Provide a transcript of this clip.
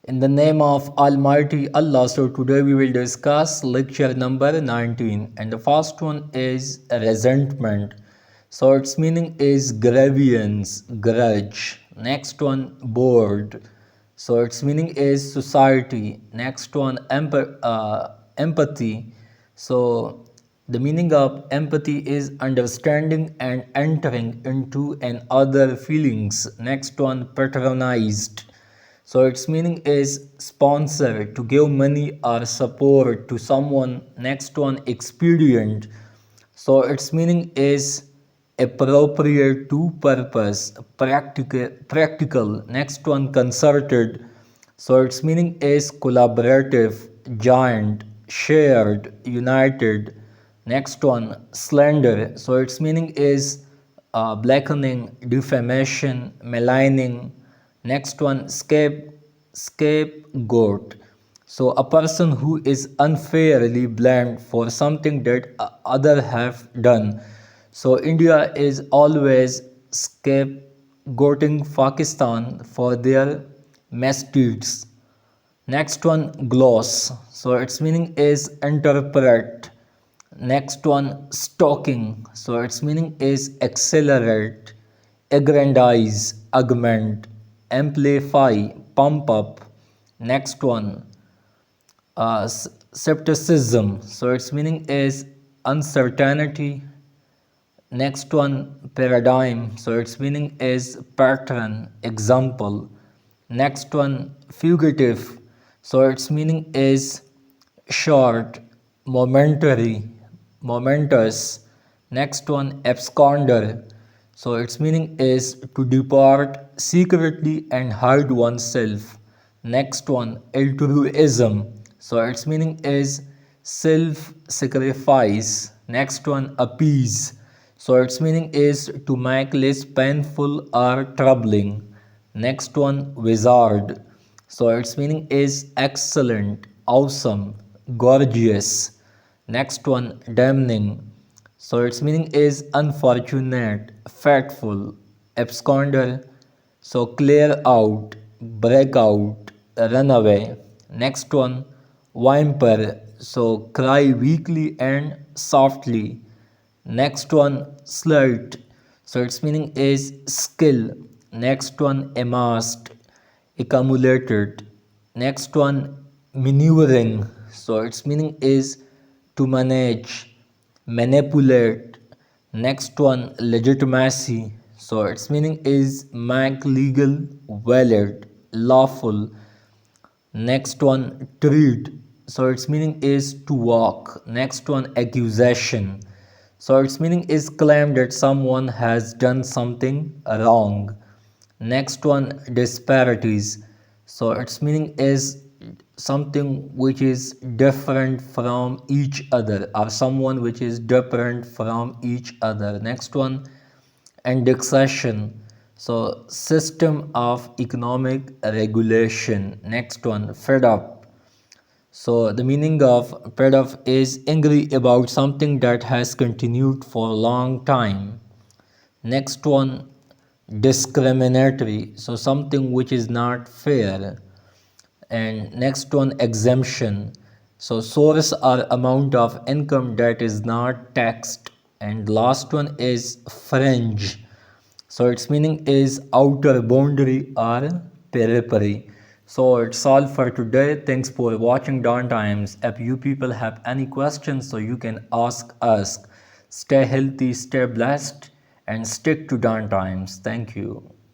In the name of Almighty Allah, so today we will discuss lecture number 19, and the first one is resentment. So its meaning is grievance, grudge. Next one, bored. So its meaning is society. Next one, empathy. So the meaning of empathy is understanding and entering into an other feelings. Next one, patronized. So its meaning is sponsor, to give money or support to someone. Next one, expedient. So its meaning is appropriate to purpose, practical. Next one, concerted. So its meaning is collaborative, joint, shared, united. Next one, slender. So its meaning is blackening, defamation, maligning. Next one, scapegoat. So a person who is unfairly blamed for something that other have done. So India is always scapegoating Pakistan for their misdeeds. Next one, gloss. So its meaning is interpret. Next one, stalking. So its meaning is accelerate, aggrandize, augment, amplify, pump up. Next one, skepticism. So its meaning is uncertainty. Next one, paradigm. So its meaning is pattern, example. Next one, fugitive. So its meaning is short, momentary, momentous. Next one, absconder. So its meaning is to depart secretly and hide oneself. Next one, altruism. So its meaning is self sacrifice. Next one, appease. So its meaning is to make less painful or troubling. Next one, wizard. So its meaning is excellent, awesome, gorgeous. Next one, damning. So its meaning is unfortunate, fateful, absconder. So clear out, break out, run away. Next one, whimper. So cry weakly and softly. Next one, slight. So its meaning is skill. Next one, amassed, accumulated. Next one, maneuvering. So its meaning is to manage, manipulate. Next one, legitimacy. So its meaning is make legal, valid, lawful. Next one, treat. So its meaning is to walk. Next one, accusation. So its meaning is claim that someone has done something wrong. Next one, disparities. So its meaning is something which is different from each other, or someone which is different from each other. Next one, indexation. So system of economic regulation. Next one, fed up. So the meaning of fed up is angry about something that has continued for a long time. Next one, discriminatory. So something which is not fair. And next one, exemption. So source or amount of income that is not taxed. And last one is fringe. So its meaning is outer boundary or periphery. So it's all for today. Thanks for watching Dawn Times. If you people have any questions, so you can ask us. Stay healthy, stay blessed, and stick to Dawn Times. Thank you.